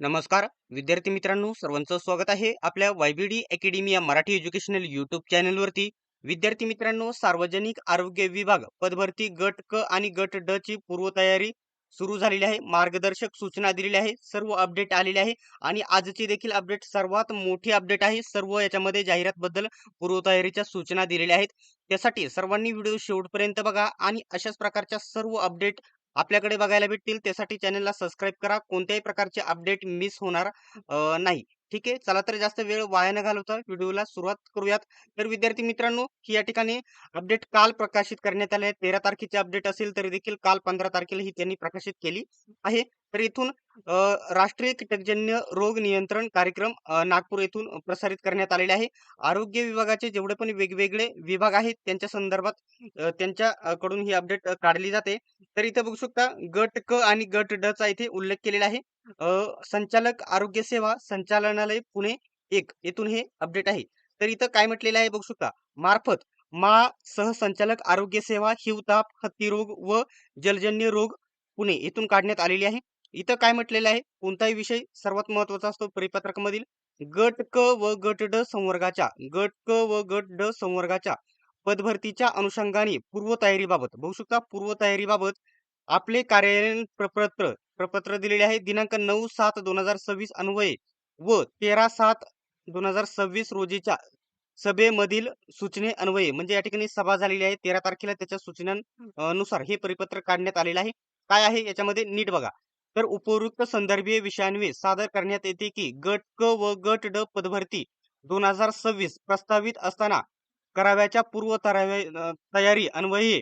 नमस्कार विद्यार्थी मित्रांनो, सर्वांचं स्वागत आहे आपल्या वायबीडी अकॅडमी या मराठी एज्युकेशनल युट्यूब चॅनलवरती। विद्यार्थी मित्रांनो, सार्वजनिक आरोग्य विभाग पदभरती गट क आणि गट ड ची पूर्वतयारी सुरू झालेली आहे। मार्गदर्शक सूचना दिलेल्या आहे, सर्व अपडेट आलेले आहे आणि आजची देखील अपडेट सर्वात मोठी अपडेट आहे। सर्व याच्यामध्ये जाहिरात बद्दल पूर्वतयारीच्या सूचना दिलेल्या आहेत। त्यासाठी सर्वांनी व्हिडिओ शेवटपर्यंत बघा आणि अशाच प्रकारच्या सर्व अपडेट आपल्याकडे बघायला भेटतील। त्यासाठी चॅनलला सबस्क्राईब करा, कोणत्याही प्रकारचे अपडेट मिस होणार नाही। ठीक आहे, चला तर जास्त वेळ वाया न घालवता व्हिडिओला सुरुवात करूयात। तर विद्यार्थी मित्रांनो, ही या ठिकाणी अपडेट काल प्रकाशित करण्यात आले आहे। 13 तारखेचे अपडेट असेल तरी देखील काल 15 तारखेला ही त्यांनी प्रकाशित केली आहे। तर इथून अ, राष्ट्रीय कीटकजन्य रोग नियंत्रण कार्यक्रम नागपूर येथून प्रसारित करण्यात आलेले आहे। आरोग्य विभागाचे जेवढे पण वेगवेगळे विभाग आहेत त्यांच्या संदर्भात त्यांच्याकडून ही अपडेट काढली जाते। तर इथे बघू शकता गट क आणि गट ड चा इथे उल्लेख केलेला आहे। संचालक आरोग्य सेवा संचालनालय पुणे 1 येथून हे अपडेट आहे। तर इथं काय म्हटलेलं आहे बघू शकता, मार्फत सहसंचालक आरोग्य सेवा हिवताप, हत्तीरोग व जलजन्य रोग पुणे येथून काढण्यात आलेली आहे। इथं काय म्हटलेलं आहे, कोणताही विषय सर्वात महत्वाचा असतो परिपत्रकामधील गट क व गट क व गट ड संवर्गाच्या पदभरतीच्या अनुषंगाने पूर्वतयारीबाबत बघू शकता, पूर्वतयारीबाबत आपले कार्यालयीन प्रपत्र दिलेले आहे। दिनांक 9/7/2026 अन्वये व 13/7/2026 रोजीच्या सभेमधील सूचने अन्वये, म्हणजे या ठिकाणी सभा झालेली आहे 13 तारखेला, त्याच्या सूचनांनुसार हे परिपत्र काढण्यात आलेलं आहे। काय आहे याच्यामध्ये नीट बघा। तर उपयुक्त संदर्भीय विषयान्वये सादर करण्यात येते की गट क व गट ड पदभरती 2026 प्रस्तावित असताना कराव्याच्या तयारी अन्वये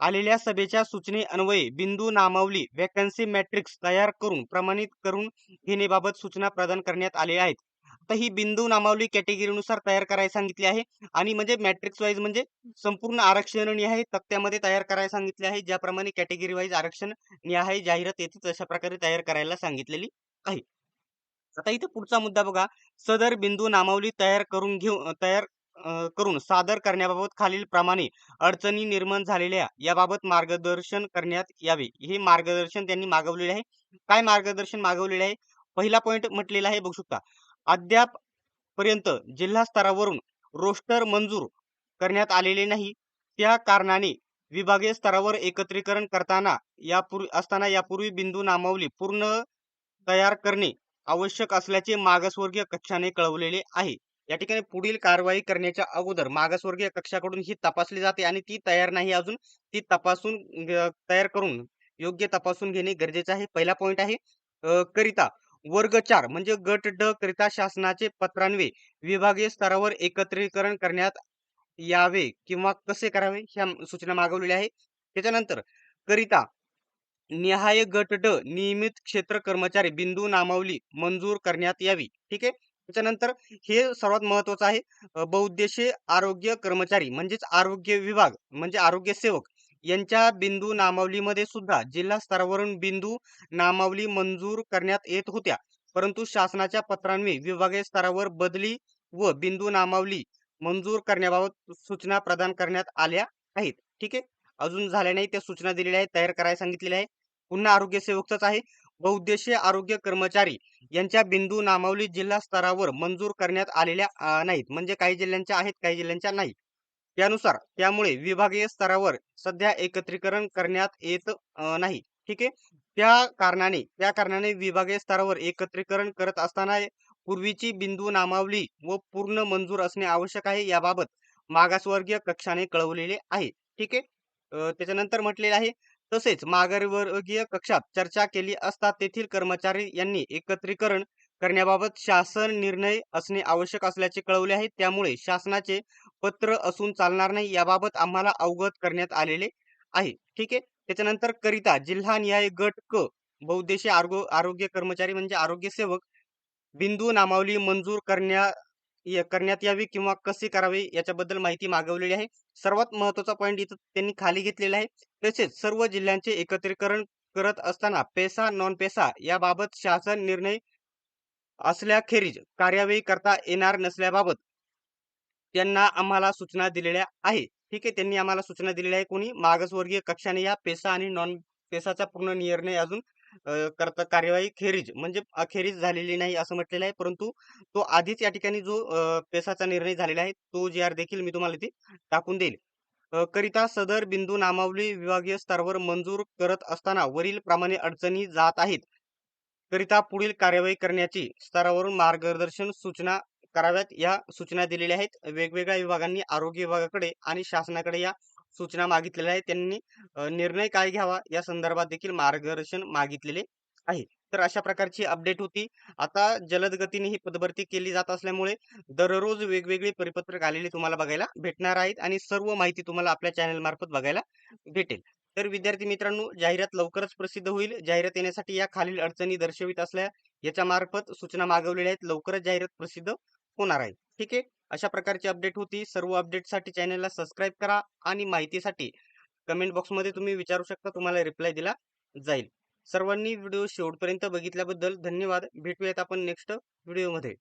आलेल्या सभेच्या सूचने अन्वये बिंदू नामावली वॅकन्सी मॅट्रिक्स तयार करून प्रमाणित करून घेण्याबाबत सूचना प्रदान करण्यात आल्या आहेत। आता ही बिंदू नामावली कॅटेगरीनुसार तयार करायला सांगितली आहे आणि म्हणजे मॅट्रिक्स वाईज म्हणजे संपूर्ण आरक्षण निहाय तक्त्यामध्ये तयार करायला सांगितले आहे। ज्याप्रमाणे कॅटेगरी वाईज आरक्षण निहाय जाहिरात येते तशा प्रकारे तयार करायला सांगितलेली आहे। आता इथे पुढचा मुद्दा बघा, सदर बिंदू नामावली करून सादर करण्याबाबत खालील प्रमाणे अडचणी निर्माण झालेल्या याबाबत मार्गदर्शन करण्यात यावे। हे मार्गदर्शन त्यांनी मागवलेले आहे। काय मार्गदर्शन मागवलेले आहे? पहिला पॉइंट म्हटलेला आहे बघू शकता, अद्याप पर्यंत जिल्हा स्तरावरून रोस्टर मंजूर करण्यात आलेले नाही। त्या कारणाने विभागीय स्तरावर एकत्रीकरण यापूर्वी बिंदू नामावली पूर्ण तयार करणे आवश्यक असल्याचे मागासवर्गीय कक्षाने कळवलेले आहे। या ठिकाणी पुढील कारवाई करण्याच्या अगोदर मागासवर्गीय कक्षाकडून ही तपासली जाते आणि ती तयार नाही अजून, ती तयार करून योग्य तपासून घेणे गरजेचे आहे। पहिला पॉइंट आहे। करिता वर्ग 4 म्हणजे गट ड करिता शासनाचे पत्रान्वये विभागीय स्तरावर एकत्रीकरण करण्यात यावे किंवा कसे करावे ह्या सूचना मागवलेल्या आहे। त्याच्यानंतर करिता निहाय गट ड नियमित क्षेत्र कर्मचारी बिंदू नामावली मंजूर करण्यात यावी। ठीक आहे, त्याच्यानंतर हे सर्वात महत्वाचं आहे, बहुउद्देशीय आरोग्य कर्मचारी म्हणजेच आरोग्य विभाग म्हणजे आरोग्य सेवक यांच्या बिंदू नामावलीमध्ये सुद्धा जिल्हा स्तरावरून बिंदू नामावली मंजूर करण्यात येत होत्या, परंतु शासनाच्या पत्रान्वये विभागीय स्तरावर बदली व बिंदू नामावली मंजूर करण्याबाबत सूचना प्रदान करण्यात आल्या आहेत। ठीक आहे, अजून झाल्या नाही, त्या सूचना दिलेल्या आहेत, तयार करायला सांगितलेल्या आहे। पुन्हा आरोग्य सेवकच आहे, बहुउद्देशीय आरोग्य कर्मचारी यांच्या बिंदू नामावली जिल्हा स्तरावर मंजूर करण्यात आलेल्या नाहीत, म्हणजे काही जिल्ह्यांच्या आहेत काही जिल्ह्यांच्या नाही। त्यामुळे विभागीय स्तरावर सध्या एकत्रीकरण करण्यात येत नाही। ठीक आहे, त्या कारणाने विभागीय स्तरावर एकत्रीकरण करत असताना पूर्वीची बिंदू नामावली व पूर्ण मंजूर असणे आवश्यक आहे, याबाबत मागासवर्गीय कक्षाने कळवलेले आहे। ठीक आहे, त्याच्यानंतर म्हटलेले आहे, तसेच मागासवर्गीय कक्षात चर्चा केली असता तेथील कर्मचारी यांनी एकत्रीकरण करण्याबाबत शासन निर्णय असणे आवश्यक असल्याचे कळवले आहे। त्यामुळे शासनाचे पत्र असून चालणार नाही, याबाबत आम्हाला अवगत करण्यात आलेले आहे। ठीक आहे, त्याच्यानंतर करिता जिल्हानिहाय गट क बहुउद्देशीय आरोग्य कर्मचारी म्हणजे आरोग्य सेवक बिंदू नामावली मंजूर करण्यात यावी किंवा कसे करावे याच्याबद्दल माहिती मागवलेली आहे। सर्वात महत्वाचा पॉइंट इथं त्यांनी खाली घेतलेला आहे। तसेच सर्व जिल्ह्यांचे एकत्रीकरण करत असताना पेसा नॉन पेसा याबाबत शासन निर्णय असल्याखेरीज कार्यवाही करता येणार नसल्याबाबत त्यांना आम्हाला सूचना दिलेल्या आहे। ठीक आहे, त्यांनी आम्हाला सूचना दिलेल्या आहे, कोणी मागासवर्गीय कक्षाने या पेसा आणि नॉन पेसाचा पूर्ण निर्णय अजून करता कार्यवाही खेरीज म्हणजे अखेरीस झालेली नाही असं म्हटलेलं आहे. परंतु तो आधीच या ठिकाणी जो पेसाचा निर्णय झालेला आहे, तो जी-आर देखील मी तुम्हाला इथे टाकून देईल. करिता सदर बिंदू नामावली विभागीय स्तरावर मंजूर करत असताना वरील प्रमाणे अडचणी जात आहेत. करिता पुढील कार्यवाही करण्याची स्तरावरून मार्गदर्शन सूचना कराव्यात. या सूचना दिलेल्या आहेत. वेगवेगळ्या विभागांनी आरोग्य विभागाकडे आणि शासनाकडे या सूचना मागितलेल्या आहेत. त्यांनी निर्णय काय घ्यावा या संदर्भात देखील मार्गदर्शन मागितलेले आहे. तर अशा प्रकारची अपडेट होती. आता जलद गतीने ही पदभरती केली जात असल्यामुळे दररोज वेगवेगळे परिपत्रक आलेले तुम्हाला बघायला भेटणार आहेत आणि सर्व माहिती तुम्हाला आपल्या चॅनल मार्फत बघायला भेटेल. तर विद्यार्थी मित्रांनो, जाहिरात लवकरच प्रसिद्ध होईल. जाहिरात येण्यासाठी या खालील अडचणी दर्शवित असल्या याच्या मार्फत सूचना मागवलेल्या आहेत. लवकरच जाहिरात प्रसिद्ध होणार आहे. ठीक आहे. अशा प्रकारची अपडेट होती. सर्व अपडेटसाठी चॅनलला सबस्क्राईब करा आणि माहितीसाठी कमेंट बॉक्समध्ये तुम्ही विचारू शकता. तुम्हाला रिप्लाय दिला जाईल. सर्वांनी व्हिडिओ शेवटपर्यंत बघितल्याबद्दल धन्यवाद. भेटूयात आपण नेक्स्ट व्हिडिओमध्ये.